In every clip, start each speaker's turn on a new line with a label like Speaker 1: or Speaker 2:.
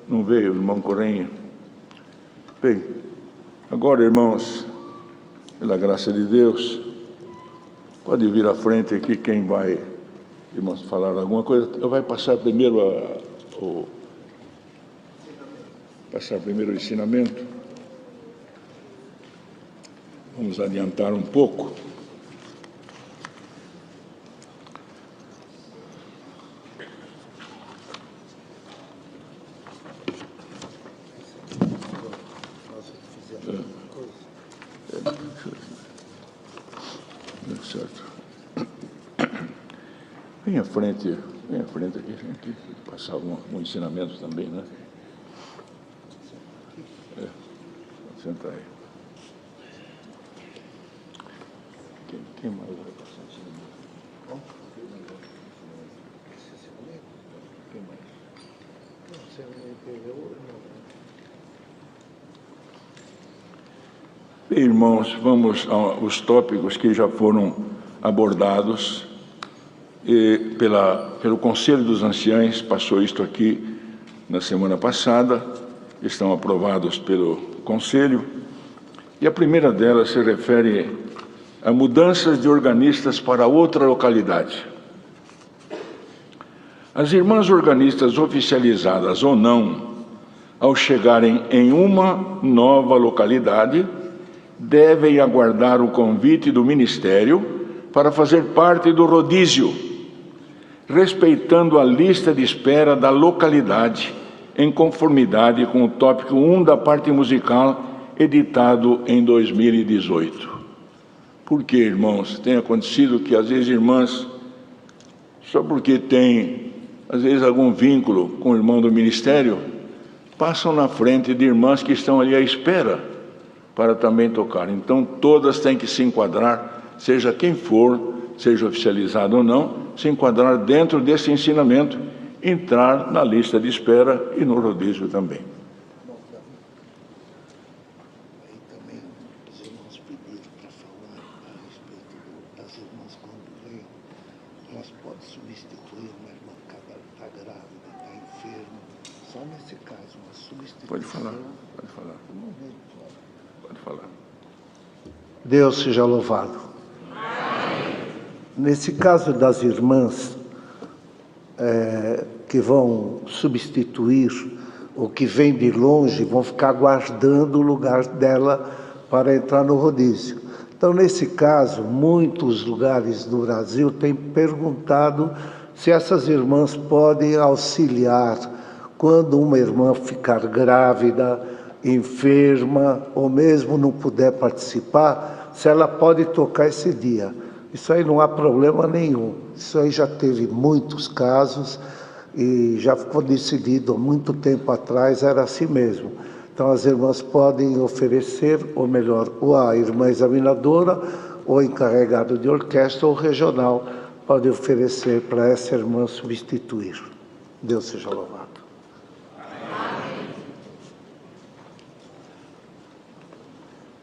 Speaker 1: Não veio o irmão Corenha? Bem, agora, irmãos, pela graça de Deus, pode vir à frente aqui quem vai, irmãos, falar alguma coisa. Eu vou passar primeiro o ensinamento. Vamos adiantar um pouco. Certo. Vem à frente aqui, gente, passar um ensinamento também, né? Senta aí. Quem mais vai passar o ensinamento? Quem mais? Você não entendeu, não. Irmãos, vamos aos tópicos que já foram abordados pelo Conselho dos Anciães. Passou isto aqui na semana passada, estão aprovados pelo Conselho, e a primeira delas se refere a mudanças de organistas para outra localidade. As irmãs organistas oficializadas ou não, ao chegarem em uma nova localidade, devem aguardar o convite do ministério para fazer parte do rodízio, respeitando a lista de espera da localidade, em conformidade com o tópico 1 da parte musical, editado em 2018. Por que, irmãos? Tem acontecido que, às vezes, irmãs, só porque tem, às vezes, algum vínculo com o irmão do ministério, passam na frente de irmãs que estão ali à espera para também tocar. Então, todas têm que se enquadrar, seja quem for, seja oficializado ou não, se enquadrar dentro desse ensinamento, entrar na lista de espera e no rodízio também.
Speaker 2: Aí também os irmãos pediram para falar a respeito das irmãs quando vêm, elas podem substituir uma irmã que está grávida, está enferma, só nesse caso, uma substituição.
Speaker 1: Pode falar. Pode falar.
Speaker 2: Deus seja louvado. Nesse caso das irmãs que vão substituir ou que vêm de longe, vão ficar aguardando o lugar dela para entrar no rodízio. Então, nesse caso, muitos lugares do Brasil têm perguntado se essas irmãs podem auxiliar quando uma irmã ficar grávida, enferma, ou mesmo não puder participar, se ela pode tocar esse dia. Isso aí não há problema nenhum. Isso aí já teve muitos casos e já ficou decidido há muito tempo atrás, era assim mesmo. Então as irmãs podem oferecer, ou melhor, ou a irmã examinadora, ou encarregado de orquestra, ou regional, pode oferecer para essa irmã substituir. Deus seja louvado.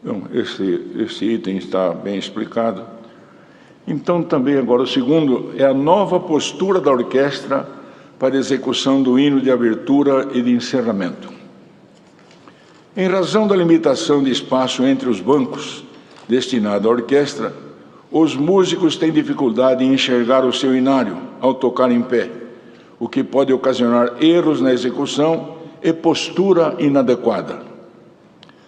Speaker 1: Bom, esse item está bem explicado. Então, também agora o segundo é a nova postura da orquestra para execução do hino de abertura e de encerramento. Em razão da limitação de espaço entre os bancos destinado à orquestra, os músicos têm dificuldade em enxergar o seu inário ao tocar em pé, o que pode ocasionar erros na execução e postura inadequada.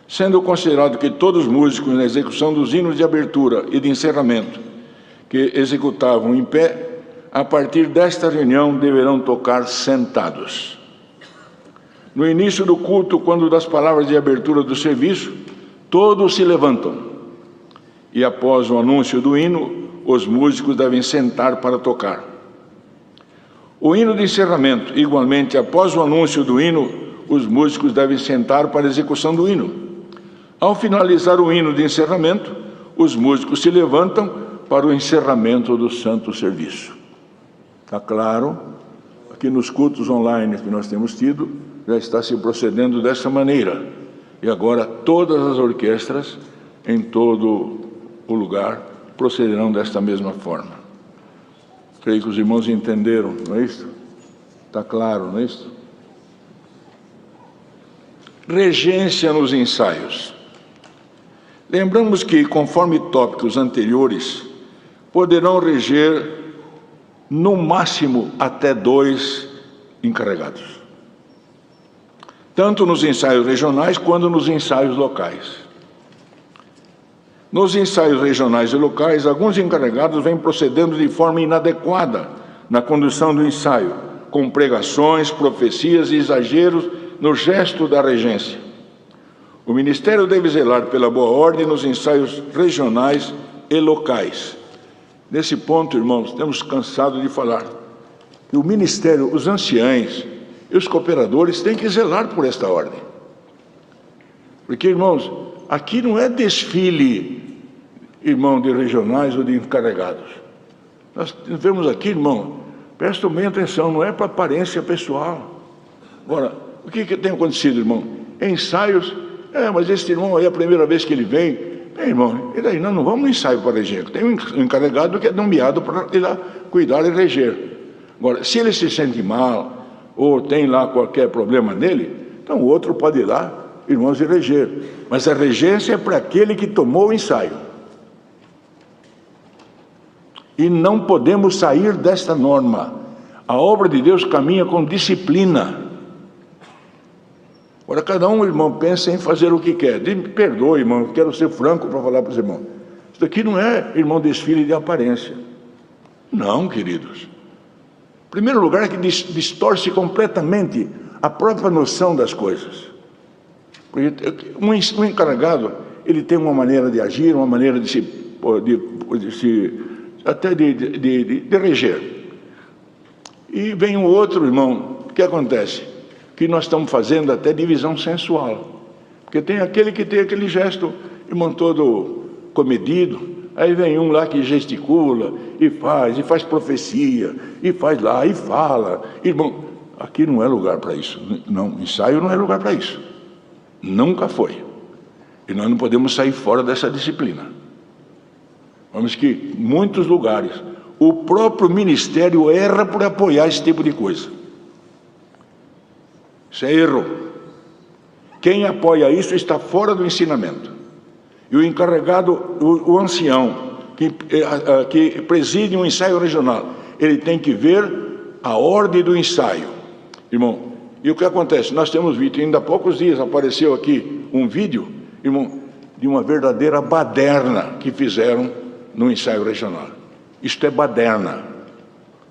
Speaker 1: Sendo considerado que todos os músicos na execução dos hinos de abertura e de encerramento que executavam em pé, a partir desta reunião deverão tocar sentados. No início do culto, quando das palavras de abertura do serviço, todos se levantam. E após o anúncio do hino, os músicos devem sentar para tocar. O hino de encerramento, igualmente, após o anúncio do hino, os músicos devem sentar para a execução do hino. Ao finalizar o hino de encerramento, os músicos se levantam para o encerramento do santo serviço. Está claro? Aqui nos cultos online que nós temos tido, já está se procedendo dessa maneira. E agora todas as orquestras, em todo o lugar, procederão desta mesma forma. Creio que os irmãos entenderam, não é isso? Está claro, não é isso? Regência nos ensaios. Lembramos que, conforme tópicos anteriores, poderão reger, no máximo, até 2 encarregados, tanto nos ensaios regionais quanto nos ensaios locais. Nos ensaios regionais e locais, alguns encarregados vêm procedendo de forma inadequada na condução do ensaio, com pregações, profecias e exageros no gesto da regência. O Ministério deve zelar pela boa ordem nos ensaios regionais e locais. Nesse ponto, irmãos, temos cansado de falar que o Ministério, os anciães e os cooperadores têm que zelar por esta ordem. Porque, irmãos, aqui não é desfile, irmão, de regionais ou de encarregados. Nós vemos aqui, irmão, prestem bem atenção, não é para aparência pessoal. Agora, o que tem acontecido, irmão? Ensaios, mas esse irmão aí é a primeira vez que ele vem. Irmão, e daí? Nós não vamos no ensaio para reger. Tem um encarregado que é nomeado para ir lá cuidar e reger. Agora, se ele se sente mal, ou tem lá qualquer problema nele, então o outro pode ir lá, irmãos, e reger. Mas a regência é para aquele que tomou o ensaio. E não podemos sair desta norma. A obra de Deus caminha com disciplina. Agora, cada um, irmão, pensa em fazer o que quer. Me perdoe, irmão, eu quero ser franco para falar para os irmãos. Isso aqui não é, irmão, desfile de aparência. Não, queridos. Em primeiro lugar, é que distorce completamente a própria noção das coisas. Porque um encarregado, ele tem uma maneira de agir, uma maneira de reger. E vem o outro, irmão, o que acontece? Que nós estamos fazendo até divisão sensual. Porque tem aquele que tem aquele gesto, irmão, todo comedido, aí vem um lá que gesticula, e faz profecia, e faz lá, e fala. Irmão, aqui não é lugar para isso. Não, ensaio não é lugar para isso. Nunca foi. E nós não podemos sair fora dessa disciplina. Vamos que, em muitos lugares, o próprio ministério erra por apoiar esse tipo de coisa. Isso é erro. Quem apoia isso está fora do ensinamento. E o encarregado, o ancião, que preside um ensaio regional, ele tem que ver a ordem do ensaio. Irmão, e o que acontece? Nós temos visto, ainda há poucos dias apareceu aqui um vídeo, irmão, de uma verdadeira baderna que fizeram no ensaio regional. Isto é baderna.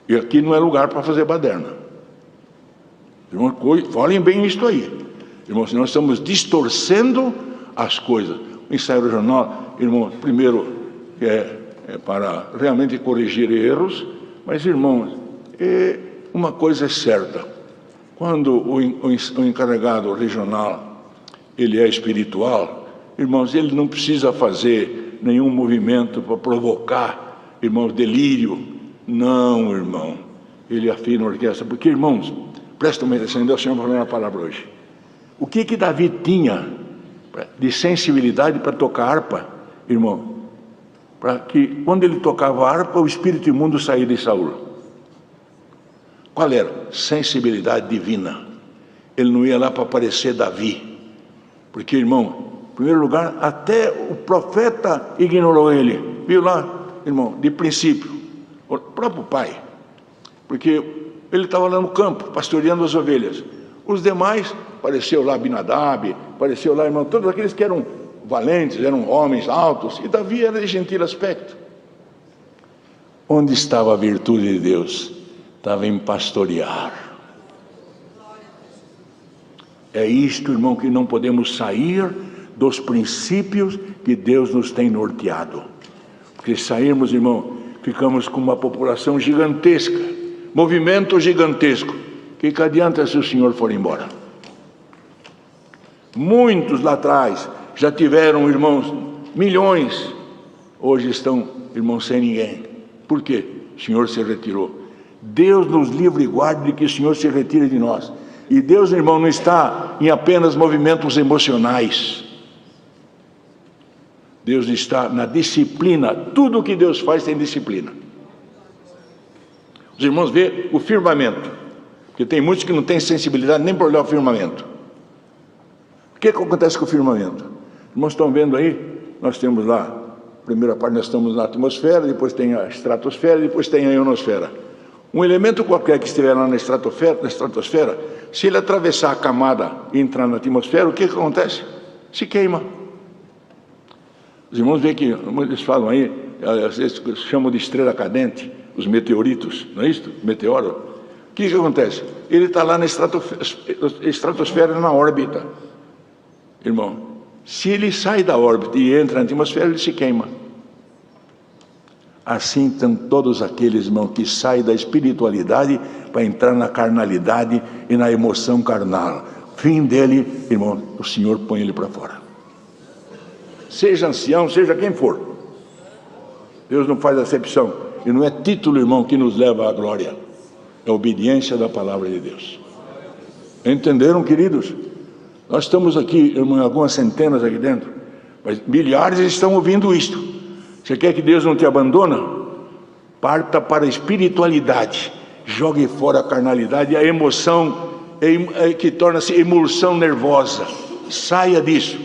Speaker 1: E aqui não é lugar para fazer baderna. Irmão, falem bem isto aí. Irmãos, nós estamos distorcendo as coisas. O ensaio regional, irmão, primeiro é para realmente corrigir erros, mas, irmãos, uma coisa é certa. Quando o encarregado regional, ele é espiritual, irmãos, ele não precisa fazer nenhum movimento para provocar, irmãos, delírio. Não, irmão. Ele afina a orquestra, porque, irmãos, prestem atenção, Deus Senhor falando a palavra hoje. O que Davi tinha de sensibilidade para tocar harpa, irmão? Para que, quando ele tocava a harpa, o espírito imundo saía de Saul. Qual era? Sensibilidade divina. Ele não ia lá para parecer Davi. Porque, irmão, em primeiro lugar, até o profeta ignorou ele. Viu lá, irmão, de princípio, o próprio pai. Porque ele estava lá no campo, pastoreando as ovelhas. Os demais, apareceu lá Abinadab, apareceu lá, irmão, todos aqueles que eram valentes, eram homens altos, e Davi era de gentil aspecto. Onde estava a virtude de Deus? Estava em pastorear. É isto, irmão, que não podemos sair dos princípios que Deus nos tem norteado. Porque se sairmos, irmão, ficamos com uma população gigantesca, movimento gigantesco. Que adianta se o Senhor for embora? Muitos lá atrás já tiveram, irmãos, milhões. Hoje estão, irmãos, sem ninguém. Por quê? O Senhor se retirou. Deus nos livre e guarde de que o Senhor se retire de nós. E Deus, irmão, não está em apenas movimentos emocionais. Deus está na disciplina. Tudo o que Deus faz tem disciplina. Os irmãos vê o firmamento, porque tem muitos que não têm sensibilidade nem para olhar o firmamento. que acontece com o firmamento? Irmãos, estão vendo aí? Nós temos lá, a primeira parte nós estamos na atmosfera, depois tem a estratosfera, depois tem a ionosfera. Um elemento qualquer que estiver lá na estratosfera, se ele atravessar a camada e entrar na atmosfera, o que acontece? Se queima. Os irmãos veem que, eles falam aí, às vezes chamam de estrela cadente, os meteoritos, não é isso? Meteoro. O que acontece? Ele está lá na estratosfera, na órbita. Irmão, se ele sai da órbita e entra na atmosfera, ele se queima. Assim estão todos aqueles, irmão, que saem da espiritualidade para entrar na carnalidade e na emoção carnal. Fim dele, irmão, o Senhor põe ele para fora. Seja ancião, seja quem for. Deus não faz acepção. E não é título, irmão, que nos leva à glória. É a obediência da palavra de Deus. Entenderam, queridos? Nós estamos aqui, irmão, algumas centenas aqui dentro, mas milhares estão ouvindo isto. Você quer que Deus não te abandone? Parta para a espiritualidade. Jogue fora a carnalidade e a emoção que torna-se emulsão nervosa. Saia disso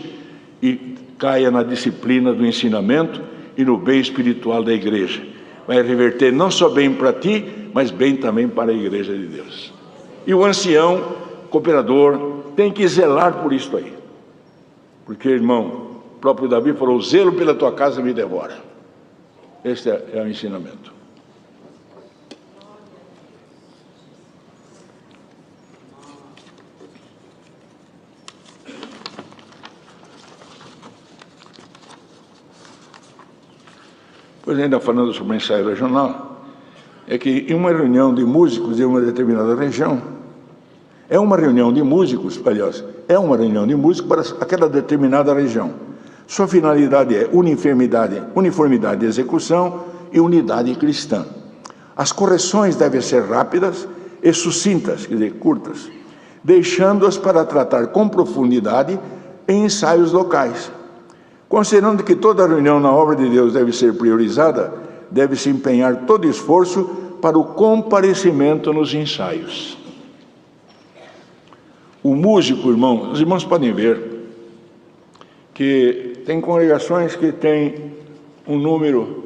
Speaker 1: e caia na disciplina do ensinamento e no bem espiritual da igreja. Vai reverter não só bem para ti, mas bem também para a igreja de Deus. E o ancião, cooperador, tem que zelar por isso aí. Porque, irmão, o próprio Davi falou: o zelo pela tua casa me devora. Este é o ensinamento. Pois ainda falando sobre o ensaio regional, é que em uma reunião de músicos de uma determinada região, é uma reunião de músicos para aquela determinada região. Sua finalidade é uniformidade de execução e unidade cristã. As correções devem ser rápidas e sucintas, quer dizer, curtas, deixando-as para tratar com profundidade em ensaios locais. Considerando que toda reunião na obra de Deus deve ser priorizada, deve-se empenhar todo esforço para o comparecimento nos ensaios. O músico, irmão, os irmãos podem ver que tem congregações que tem um número,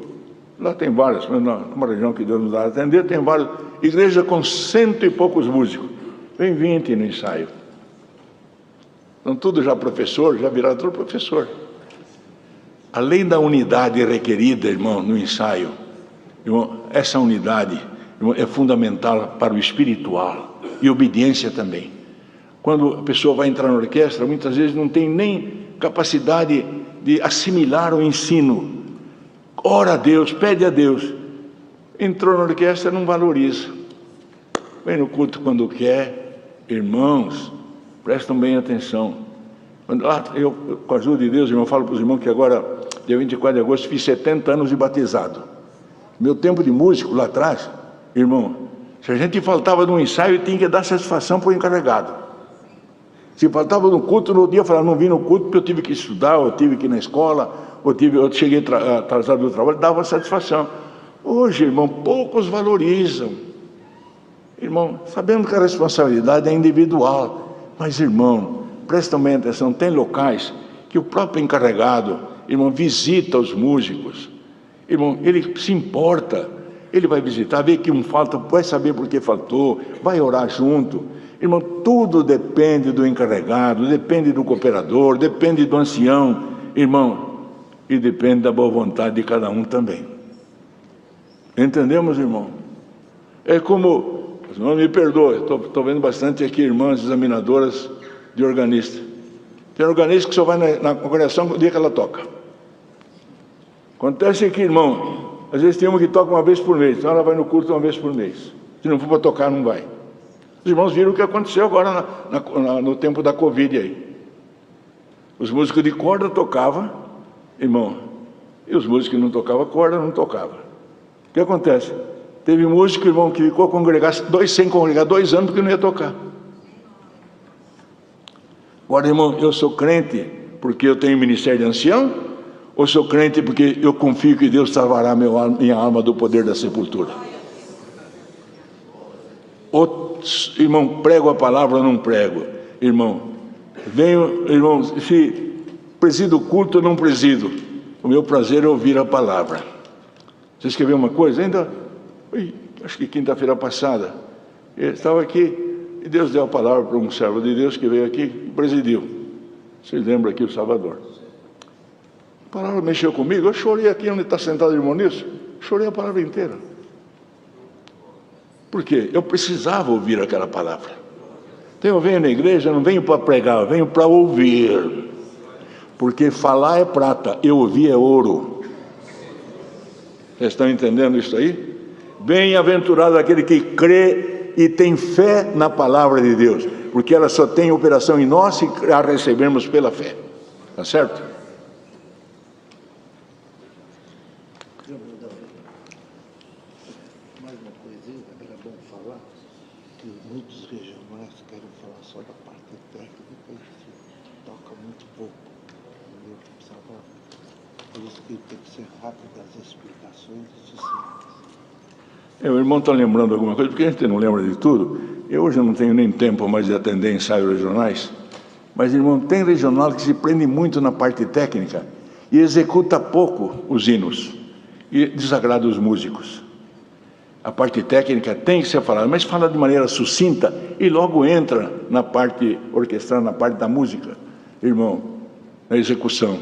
Speaker 1: lá tem várias, mas numa região que Deus nos dá a atender, tem várias, igreja com 100 e poucos músicos, vem 20 no ensaio. Então tudo já professor, já viraram tudo professor. Além da unidade requerida, irmão, no ensaio, irmão, essa unidade, irmão, é fundamental para o espiritual e obediência também. Quando a pessoa vai entrar na orquestra, muitas vezes não tem nem capacidade de assimilar o ensino. Ora a Deus, pede a Deus. Entrou na orquestra, não valoriza. Vem no culto quando quer. Irmãos, prestam bem atenção. Eu, com a ajuda de Deus, irmão, falo para os irmãos que agora, dia 24 de agosto, fiz 70 anos de batizado. Meu tempo de músico lá atrás, irmão, se a gente faltava num ensaio, tinha que dar satisfação para o encarregado. Se faltava no culto, no dia eu falava: não vim no culto porque eu tive que estudar, ou tive que ir na escola, eu cheguei atrasado do trabalho, dava satisfação. Hoje, irmão, poucos valorizam. Irmão, sabendo que a responsabilidade é individual, mas, irmão, prestam bem atenção, tem locais que o próprio encarregado, irmão, visita os músicos. Irmão, ele se importa, ele vai visitar, vê que um falta, vai saber por que faltou, vai orar junto. Irmão, tudo depende do encarregado, depende do cooperador, depende do ancião, irmão, e depende da boa vontade de cada um também. Entendemos, irmão? É como, não me perdoe, estou vendo bastante aqui irmãs examinadoras de organista. Tem organista que só vai na congregação no dia que ela toca. Acontece que, irmão, às vezes tem uma que toca uma vez por mês, então ela vai no culto uma vez por mês. Se não for para tocar, não vai. Os irmãos viram o que aconteceu agora no tempo da Covid aí. Os músicos de corda tocavam, irmão, e os músicos que não tocavam corda, não tocavam. O que acontece? Teve músico, irmão, que ficou sem congregar 2 anos porque não ia tocar. Agora, irmão, eu sou crente porque eu tenho ministério de ancião, ou sou crente porque eu confio que Deus salvará minha alma do poder da sepultura? Ou, irmão, prego a palavra ou não prego? Irmão, venho, irmãos, se presido o culto ou não presido, o meu prazer é ouvir a palavra. Você escreveu uma coisa? Ainda, acho que quinta-feira passada, eu estava aqui e Deus deu a palavra para um servo de Deus que veio aqui e presidiu. Vocês lembram aqui o Salvador? A palavra mexeu comigo, eu chorei aqui onde está sentado o irmão Nilson, chorei a palavra inteira. Por quê? Eu precisava ouvir aquela palavra. Então eu venho na igreja, não venho para pregar, eu venho para ouvir. Porque falar é prata, eu ouvir é ouro. Vocês estão entendendo isso aí? Bem-aventurado aquele que crê e tem fé na palavra de Deus, porque ela só tem operação em nós se a recebermos pela fé. Tá certo?
Speaker 2: Mais uma coisinha, era bom falar que muitos regionais querem falar só da parte técnica e toca muito pouco. Entendeu? Por isso que tem que ser rápido as explicações e sucintas.
Speaker 1: O irmão está lembrando alguma coisa, porque a gente não lembra de tudo. Eu hoje não tenho nem tempo mais de atender ensaios regionais, mas, irmão, tem regional que se prende muito na parte técnica e executa pouco os hinos e desagrada os músicos. A parte técnica tem que ser falada, mas fala de maneira sucinta e logo entra na parte orquestral, na parte da música, irmão, na execução.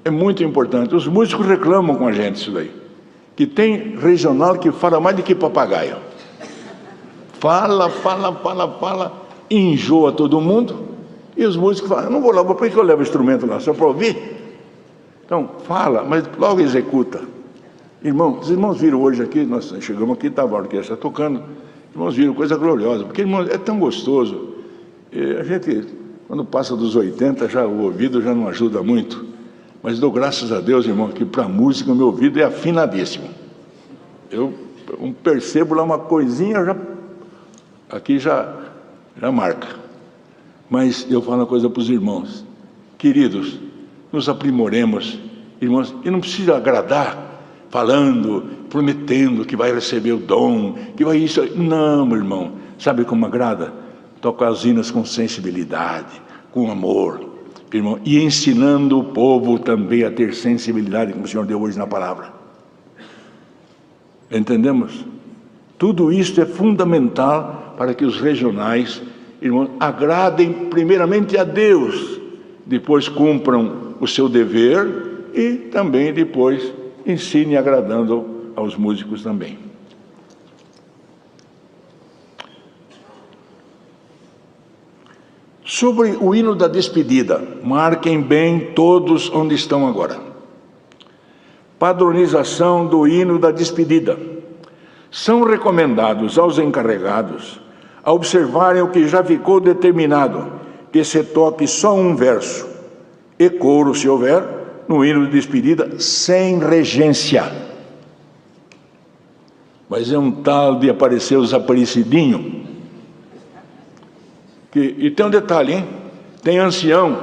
Speaker 1: É muito importante. Os músicos reclamam com a gente isso daí. Que tem regional que fala mais do que papagaio. Fala, enjoa todo mundo. E os músicos falam, eu não vou lá, por que eu levo o instrumento lá? Só para ouvir? Então, fala, mas logo executa. Irmão, os irmãos viram hoje aqui, nós chegamos aqui, estava a orquestra tocando, os irmãos viram coisa gloriosa, porque, irmão, é tão gostoso. E a gente, quando passa dos 80, já, o ouvido já não ajuda muito. Mas dou graças a Deus, irmão, que para a música o meu ouvido é afinadíssimo. Eu percebo lá uma coisinha, aqui já marca. Mas eu falo uma coisa para os irmãos. Queridos, nos aprimoremos, irmãos, e não precisa agradar, falando, prometendo que vai receber o dom, que vai isso. Não, irmão, sabe como agrada? Tocar as hinas com sensibilidade, com amor. Irmão, e ensinando o povo também a ter sensibilidade, como o Senhor deu hoje na palavra. Entendemos? Tudo isso é fundamental para que os regionais, irmãos, agradem primeiramente a Deus, depois cumpram o seu dever e também depois ensinem agradando aos músicos também. Sobre o hino da despedida, marquem bem todos onde estão agora. Padronização do hino da despedida. São recomendados aos encarregados a observarem o que já ficou determinado, que se toque só um verso, e coro, se houver, no hino de despedida, sem regência. Mas é um tal de aparecer os aparecidinhos. E tem um detalhe, hein? Tem ancião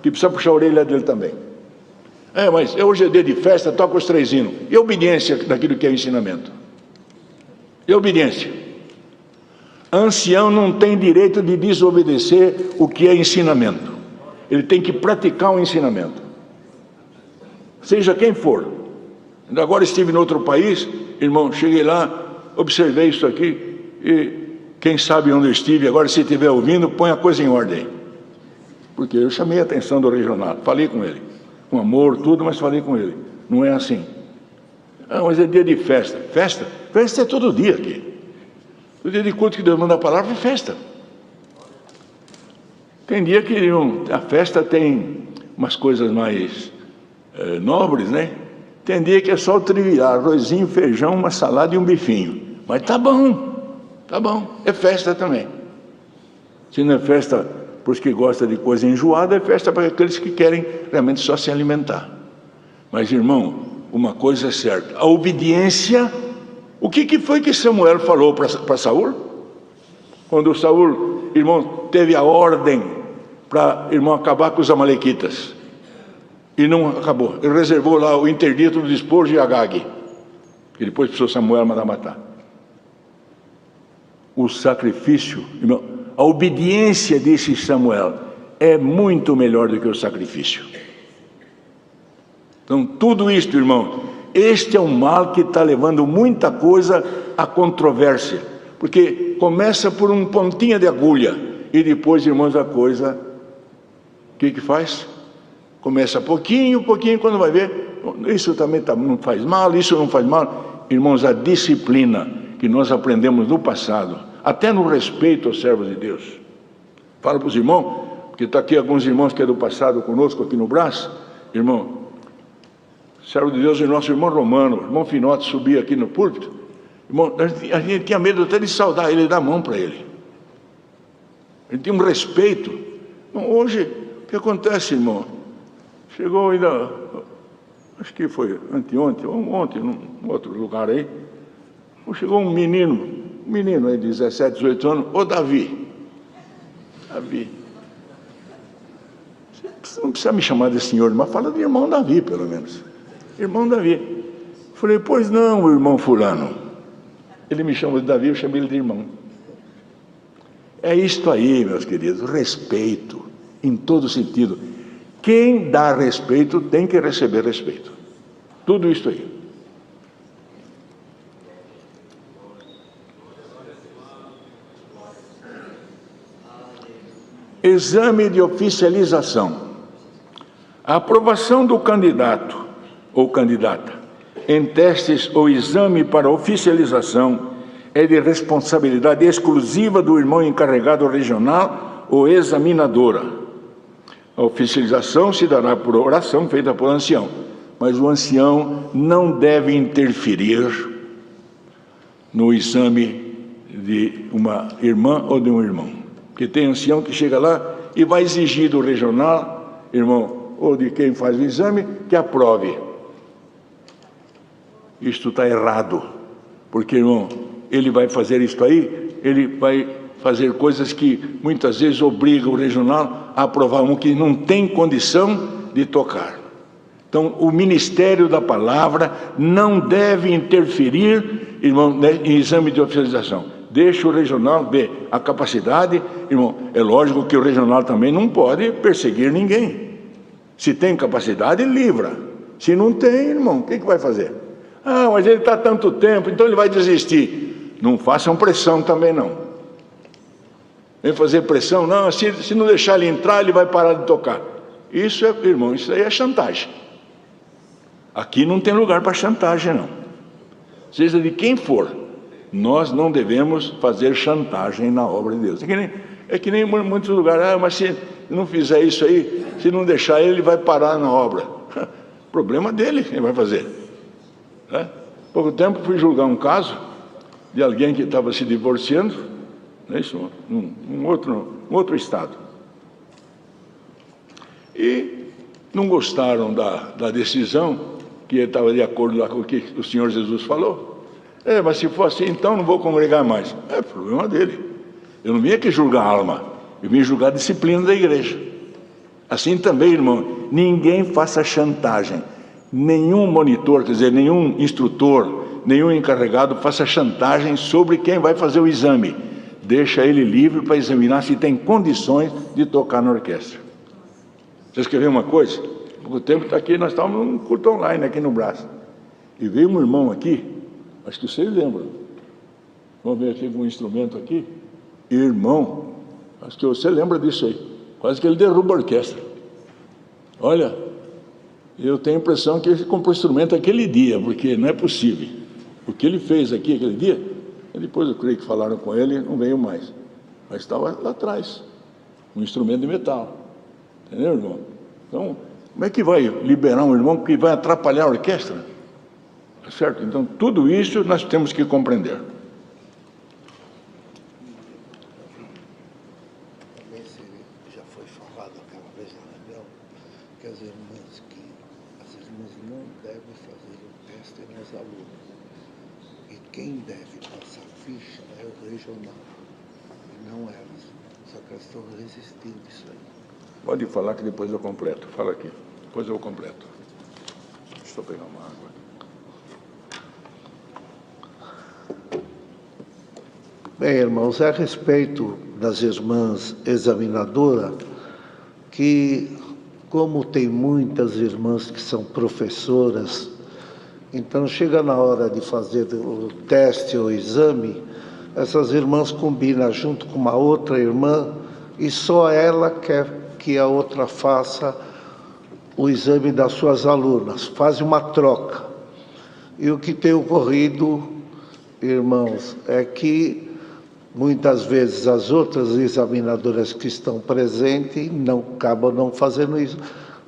Speaker 1: que precisa puxar a orelha dele também. Mas hoje é dia de festa, toca os 3 hinos. E obediência daquilo que é o ensinamento? E obediência? Ancião não tem direito de desobedecer o que é ensinamento. Ele tem que praticar o ensinamento. Seja quem for. Agora estive em outro país, irmão, cheguei lá, observei isso aqui e... Quem sabe onde eu estive, agora se estiver ouvindo, põe a coisa em ordem. Porque eu chamei a atenção do regional, falei com ele. Com amor, tudo, mas falei com ele. Não é assim. Mas é dia de festa. Festa? Festa é todo dia aqui. O dia de culto que Deus manda a palavra é festa. Tem dia que a festa tem umas coisas mais nobres, né? Tem dia que é só o trivial, arrozinho, feijão, uma salada e um bifinho. Mas tá bom. Tá bom, é festa também. Se não é festa para os que gostam de coisa enjoada, é festa para aqueles que querem realmente só se alimentar. Mas, irmão, uma coisa é certa, a obediência. O que foi que Samuel falou para Saul? Quando Saul, irmão, teve a ordem para, irmão, acabar com os amalequitas. E não acabou. Ele reservou lá o interdito do despojo de Agag. E depois precisou Samuel mandar matar. O sacrifício, irmão, a obediência, disse Samuel, é muito melhor do que o sacrifício. Então, tudo isto, irmão, este é um mal que está levando muita coisa à controvérsia, porque começa por um pontinho de agulha, e depois, irmãos, a coisa, o que faz? Começa pouquinho, quando vai ver, isso também não faz mal, isso não faz mal. Irmãos, a disciplina que nós aprendemos no passado, até no respeito aos servos de Deus. Fala para os irmãos, porque está aqui alguns irmãos que é do passado conosco aqui no Brás. Irmão, servo de Deus, o nosso irmão Romano, o irmão Finote subia aqui no púlpito. Irmão, a gente tinha medo até de saudar ele e dar a mão para ele. Ele tinha um respeito. Bom, hoje, o que acontece, irmão? Chegou ainda, acho que foi anteontem, ou ontem, num outro lugar aí. Chegou um menino aí de 17, 18 anos, ô Davi. Você não precisa me chamar de senhor, mas fala de irmão Davi, pelo menos. Irmão Davi. Falei, pois não, irmão fulano. Ele me chama de Davi, eu chamei ele de irmão. É isto aí, meus queridos, respeito, em todo sentido. Quem dá respeito tem que receber respeito. Tudo isto aí. Exame de oficialização. A aprovação do candidato ou candidata em testes ou exame para oficialização é de responsabilidade exclusiva do irmão encarregado regional ou examinadora. A oficialização se dará por oração feita por ancião, mas o ancião não deve interferir no exame de uma irmã ou de um irmão. Porque tem ancião que chega lá e vai exigir do regional, irmão, ou de quem faz o exame, que aprove. Isto está errado, porque, irmão, ele vai fazer isto aí, ele vai fazer coisas que muitas vezes obrigam o regional a aprovar um que não tem condição de tocar. Então, o ministério da palavra não deve interferir, irmão, em exame de oficialização. Deixa o regional ver a capacidade, irmão. É lógico que o regional também não pode perseguir ninguém. Se tem capacidade, livra. Se não tem, irmão, o que vai fazer? Ah, mas ele está há tanto tempo, então ele vai desistir. Não façam pressão também, não. Vem fazer pressão, não, se não deixar ele entrar, ele vai parar de tocar. Isso é, irmão, isso aí é chantagem. Aqui não tem lugar para chantagem, não. Seja de quem for, nós não devemos fazer chantagem na obra de Deus. É que nem em muitos lugares, mas se não fizer isso aí, se não deixar ele vai parar na obra. Problema dele, quem vai fazer. Pouco tempo fui julgar um caso de alguém que estava se divorciando, isso, um outro estado. E não gostaram da decisão, que estava de acordo lá com o que o Senhor Jesus falou. Mas se for assim, então não vou congregar mais. É problema dele. Eu não vim aqui julgar a alma, eu vim julgar a disciplina da igreja. Assim também, irmão, ninguém faça chantagem. Nenhum monitor, quer dizer, nenhum instrutor, nenhum encarregado faça chantagem sobre quem vai fazer o exame. Deixa ele livre para examinar se tem condições de tocar na orquestra. Vocês querem ver uma coisa? O tempo está aqui, nós estávamos num culto online aqui no Brás. E veio um irmão aqui, acho que vocês lembram. Vamos ver aqui com um instrumento aqui. Irmão, acho que você lembra disso aí. Quase que ele derruba a orquestra. Olha, eu tenho a impressão que ele comprou instrumento aquele dia, porque não é possível. O que ele fez aqui aquele dia, depois eu creio que falaram com ele, não veio mais. Mas estava lá atrás, um instrumento de metal. Entendeu, irmão? Então, como é que vai liberar um irmão que vai atrapalhar a orquestra? Certo? Então, tudo isso nós temos que compreender.
Speaker 2: Já foi falado aquela vez na Rebel, que as irmãs não devem fazer o teste nos alunos. E quem deve passar ficha é o regional, e não elas. Só que elas estão resistindo isso aí.
Speaker 1: Pode falar que depois eu completo. Fala aqui, depois eu completo. Deixa eu pegar uma água.
Speaker 2: Bem, irmãos, a respeito das irmãs examinadoras, que, como tem muitas irmãs que são professoras, então chega na hora de fazer o teste ou o exame, essas irmãs combinam junto com uma outra irmã e só ela quer que a outra faça o exame das suas alunas, faz uma troca. E o que tem ocorrido, irmãos, é que muitas vezes as outras examinadoras que estão presentes acabam não fazendo isso,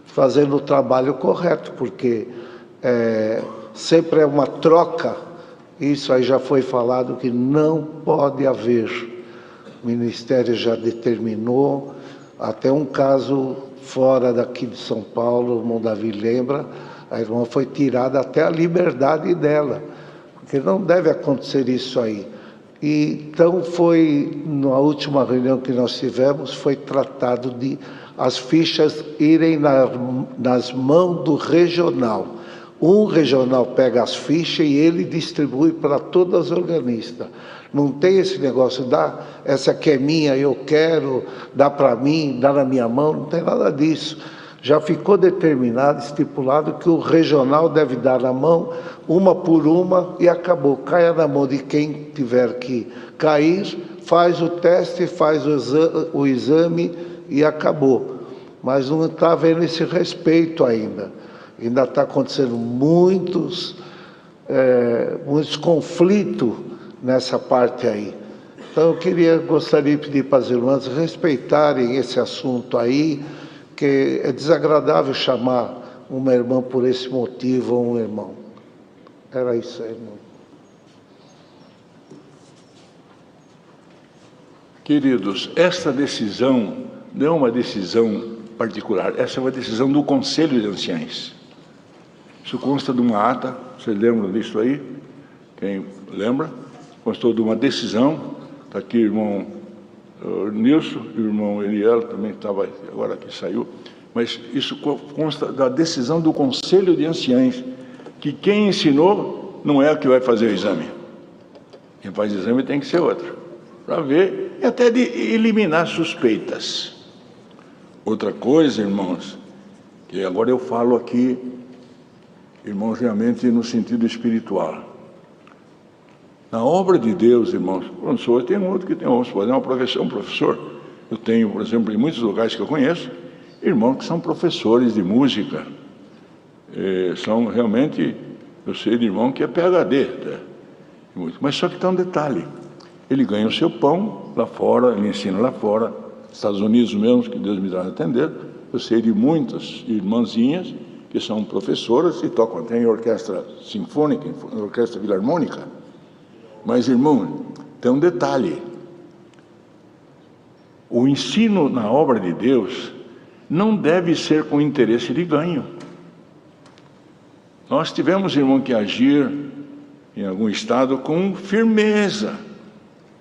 Speaker 2: fazendo o trabalho correto, porque sempre é uma troca. Isso aí já foi falado que não pode haver. O Ministério já determinou, até um caso fora daqui de São Paulo, o irmão Davi lembra, a irmã foi tirada até a liberdade dela, porque não deve acontecer isso aí. E, então na última reunião que nós tivemos, foi tratado de as fichas irem nas mãos do regional. Um regional pega as fichas e ele distribui para todas as organistas. Não tem esse negócio, essa aqui é minha, eu quero, dá para mim, dá na minha mão, não tem nada disso. Já ficou determinado, estipulado, que o regional deve dar na mão, uma por uma, e acabou. Caia na mão de quem tiver que cair, faz o teste, faz o exame e acabou. Mas não está havendo esse respeito ainda. Ainda está acontecendo muitos conflitos nessa parte aí. Então eu gostaria de pedir para as irmãs respeitarem esse assunto aí, que é desagradável chamar uma irmã por esse motivo ou um irmão. Era isso aí, irmão.
Speaker 1: Queridos, esta decisão não é uma decisão particular, essa é uma decisão do Conselho de Anciães. Isso consta de uma ata, vocês lembram disso aí? Quem lembra? Constou de uma decisão, está aqui o irmão Nilson, o irmão Eliel também estava, agora que saiu, mas isso consta da decisão do Conselho de Anciães, que quem ensinou não é o que vai fazer o exame. Quem faz o exame tem que ser outro, para ver e até de eliminar suspeitas. Outra coisa, irmãos, que agora eu falo aqui, irmãos, realmente no sentido espiritual. Na obra de Deus, irmãos, professor, tem um outro que tem, vamos fazer uma profissão, professor. Eu tenho, por exemplo, em muitos lugares que eu conheço, irmãos que são professores de música. São realmente, eu sei de irmão que é PhD, mas só que tem um detalhe. Ele ganha o seu pão lá fora, ele ensina lá fora, Estados Unidos mesmo, que Deus me dá a entender. Eu sei de muitas irmãzinhas que são professoras e tocam até em orquestra sinfônica, em orquestra filarmônica. Mas, irmão, tem um detalhe. O ensino na obra de Deus não deve ser com interesse de ganho. Nós tivemos, irmão, que agir em algum estado com firmeza,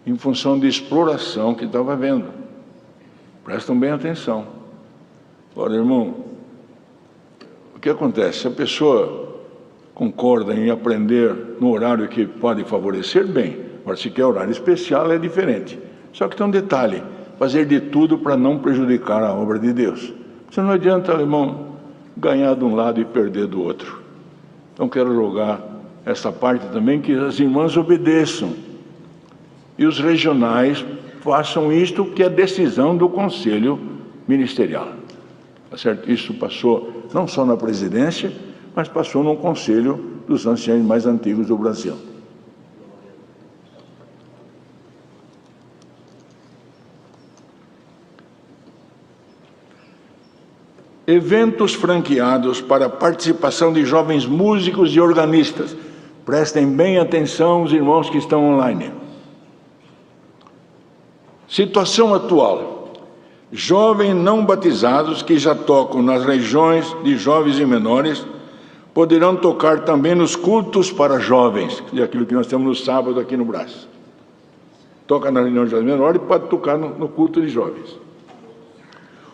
Speaker 1: em função de exploração que estava havendo. Prestam bem atenção. Agora, irmão, o que acontece? Se a pessoa concorda em aprender no horário que pode favorecer, bem. Agora, se quer horário especial, é diferente. Só que tem um detalhe, fazer de tudo para não prejudicar a obra de Deus. Você não adianta, irmão, ganhar de um lado e perder do outro. Então, quero rogar essa parte também, que as irmãs obedeçam. E os regionais façam isto, que é decisão do Conselho Ministerial. Tá certo? Isso passou não só na presidência, mas passou no Conselho dos Anciães mais antigos do Brasil. Eventos franqueados para a participação de jovens músicos e organistas. Prestem bem atenção, os irmãos que estão online. Situação atual. Jovens não batizados que já tocam nas regiões de jovens e menores poderão tocar também nos cultos para jovens, que é aquilo que nós temos no sábado aqui no Brás. Toca na reunião de jovens menores e pode tocar no culto de jovens.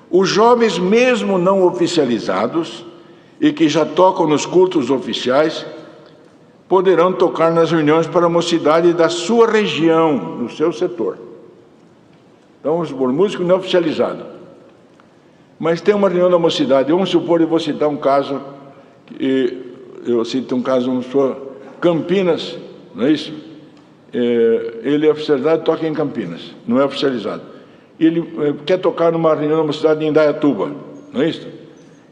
Speaker 1: Os jovens, mesmo não oficializados, e que já tocam nos cultos oficiais, poderão tocar nas reuniões para a mocidade da sua região, no seu setor. Então, os músicos não oficializados. Mas tem uma reunião da mocidade, vamos supor, eu vou citar um caso, eu cito um caso, vamos supor, Campinas, não é isso? Ele é oficializado, toca em Campinas, não é oficializado. Ele quer tocar numa reunião da mocidade em Indaiatuba, não é isso?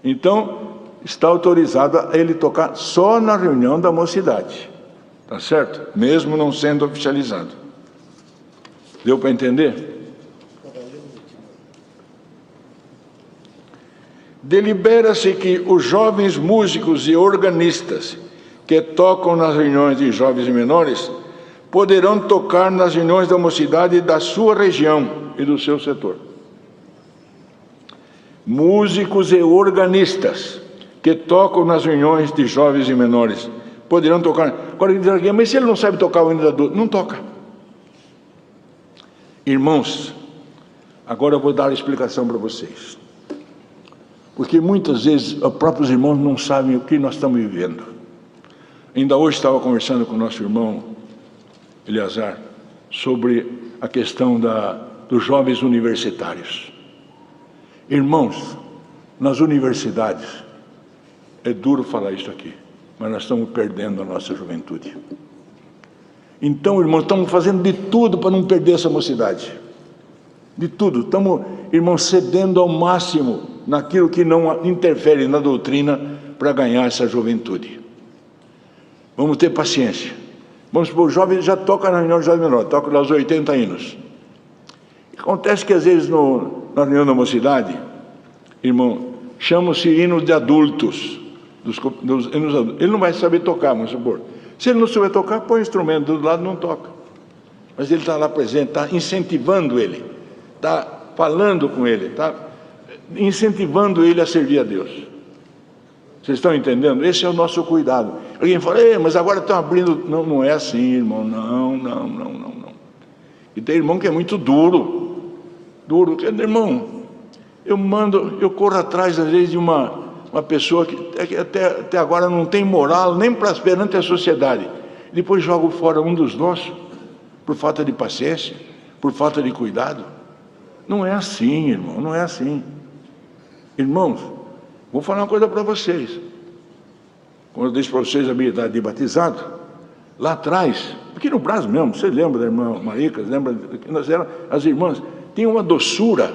Speaker 1: Então, está autorizado a ele tocar só na reunião da mocidade, tá certo? Mesmo não sendo oficializado. Deu para entender? Delibera-se que os jovens músicos e organistas que tocam nas reuniões de jovens e menores poderão tocar nas reuniões da mocidade da sua região e do seu setor. Músicos e organistas que tocam nas reuniões de jovens e menores poderão tocar. Agora ele diz aqui, mas se ele não sabe tocar o hino da adulto, não toca. Irmãos, agora eu vou dar a explicação para vocês. Porque muitas vezes os próprios irmãos não sabem o que nós estamos vivendo. Ainda hoje estava conversando com o nosso irmão Eleazar sobre a questão dos jovens universitários. Irmãos, nas universidades, é duro falar isso aqui, mas nós estamos perdendo a nossa juventude. Então, irmãos, estamos fazendo de tudo para não perder essa mocidade. De tudo. Estamos, irmãos, cedendo ao máximo naquilo que não interfere na doutrina para ganhar essa juventude. Vamos ter paciência. Vamos supor, o jovem já toca na reunião de jovem menor, toca lá os 80 hinos. Acontece que às vezes na reunião da mocidade, irmão, chama-se hino de adultos, dos hinos adultos. Ele não vai saber tocar, vamos supor. Se ele não souber tocar, põe o instrumento do lado, não toca. Mas ele está lá presente, está incentivando ele, está falando com ele, está incentivando ele a servir a Deus. Vocês estão entendendo? Esse é o nosso cuidado. Alguém fala, mas agora estão abrindo. Não, não é assim, irmão. Não. E tem irmão que é muito duro. Irmão, eu corro atrás, às vezes, de uma pessoa que até agora não tem moral, nem perante a sociedade. Depois jogo fora um dos nossos, por falta de paciência, por falta de cuidado. Não é assim, irmão, não é assim. Irmãos, vou falar uma coisa para vocês. Quando eu disse para vocês a minha idade de batizado, lá atrás, aqui no Brasil mesmo, você lembra da irmã Marica, lembra que nós éramos, as irmãs tinham uma doçura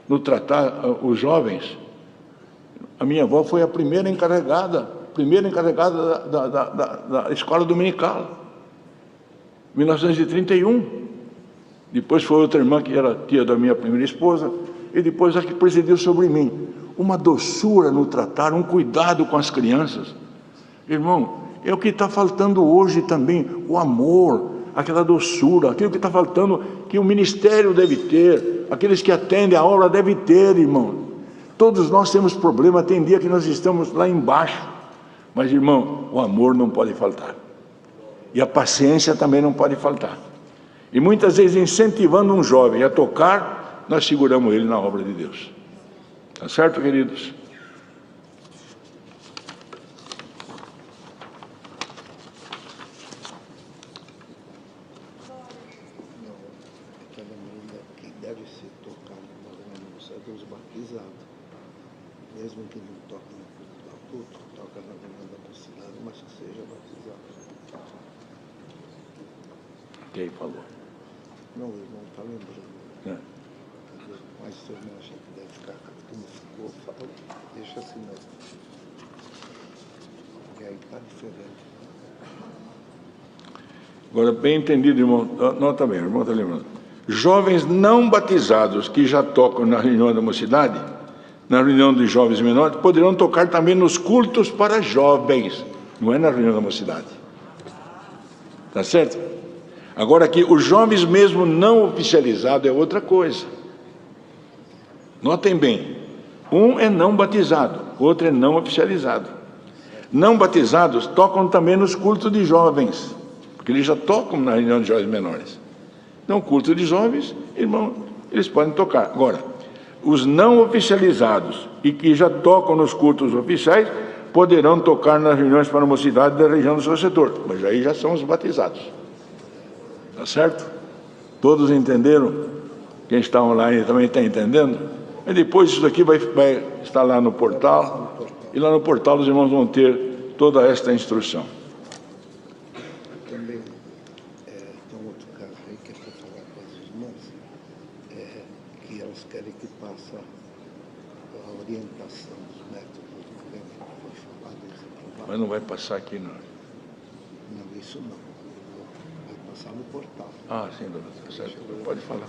Speaker 1: no tratar os jovens. A minha avó foi a primeira encarregada da escola dominical, 1931. Depois foi outra irmã que era tia da minha primeira esposa, e depois a que presidiu sobre mim. Uma doçura no tratar, um cuidado com as crianças. Irmão, é o que está faltando hoje também, o amor, aquela doçura, aquilo que está faltando, que o ministério deve ter, aqueles que atendem a obra devem ter, irmão. Todos nós temos problema, tem dia que nós estamos lá embaixo, mas, irmão, o amor não pode faltar. E a paciência também não pode faltar. E muitas vezes, incentivando um jovem a tocar, nós seguramos ele na obra de Deus. Tá certo, queridos?
Speaker 2: Aquela menina que deve ser tocada na mocidade dos batizados. Mesmo que não toque no culto do adulto, toca na reunião da mocidade, mas que seja batizado.
Speaker 1: Quem falou?
Speaker 2: Não, o irmão está lembrando. Mas o irmão acha que deve ficar como ficou, fala, deixa assim mesmo. E aí está diferente.
Speaker 1: Agora, bem entendido, irmão, nota bem, o irmão está lembrando. Jovens não batizados que já tocam na reunião da mocidade, na reunião de jovens menores, poderão tocar também nos cultos para jovens, não é na reunião da mocidade. Tá certo? Agora aqui, os jovens mesmo não oficializados é outra coisa. Notem bem, um é não batizado, outro é não oficializado. Não batizados tocam também nos cultos de jovens, porque eles já tocam na reunião de jovens menores. Então, culto de jovens, irmão, eles podem tocar. Agora, os não oficializados e que já tocam nos cultos oficiais, poderão tocar nas reuniões para a mocidade da região do seu setor, mas aí já são os batizados. Tá certo? Todos entenderam? Quem está online também está entendendo? Aí depois isso daqui vai estar lá no portal, e lá no portal os irmãos vão ter toda esta instrução.
Speaker 2: Também tem um outro caso aí que é para falar com as irmãs, que elas querem que passe a orientação dos métodos do lembra que foi falado,
Speaker 1: Mas não vai passar aqui, não.
Speaker 2: Não, isso não. Vai passar no portal.
Speaker 1: Ah, sim, dona, certo. Pode falar.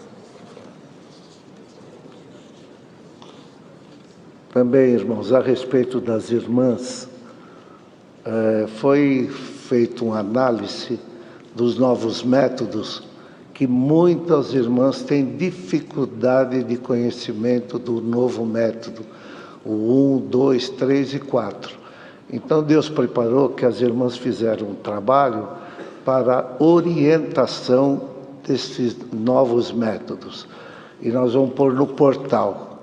Speaker 2: Também, irmãos, a respeito das irmãs, foi feita uma análise dos novos métodos que muitas irmãs têm dificuldade de conhecimento do novo método, o 1, 2, 3 e 4. Então, Deus preparou que as irmãs fizeram um trabalho para orientação desses novos métodos. E nós vamos pôr no portal.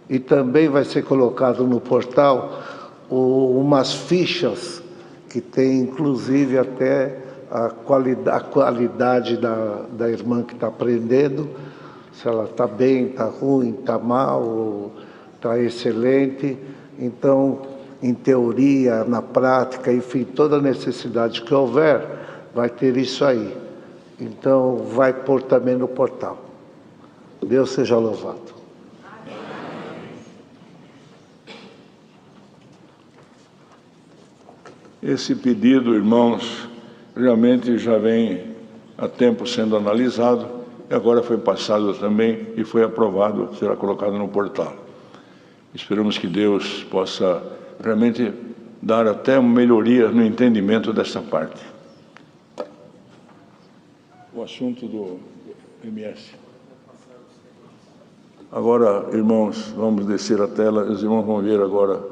Speaker 2: E também vai ser colocado no portal umas fichas que tem, inclusive, até a qualidade da irmã que está aprendendo, se ela está bem, está ruim, está mal, está excelente. Então, em teoria, na prática, enfim, toda necessidade que houver, vai ter isso aí. Então, vai pôr também no portal. Deus seja louvado.
Speaker 1: Esse pedido, irmãos, realmente já vem há tempo sendo analisado, e agora foi passado também e foi aprovado, será colocado no portal. Esperamos que Deus possa realmente dar até uma melhoria no entendimento dessa parte. O assunto do MS. Agora, irmãos, vamos descer a tela, os irmãos vão ver agora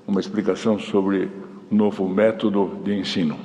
Speaker 1: uma explicação sobre o novo método de ensino.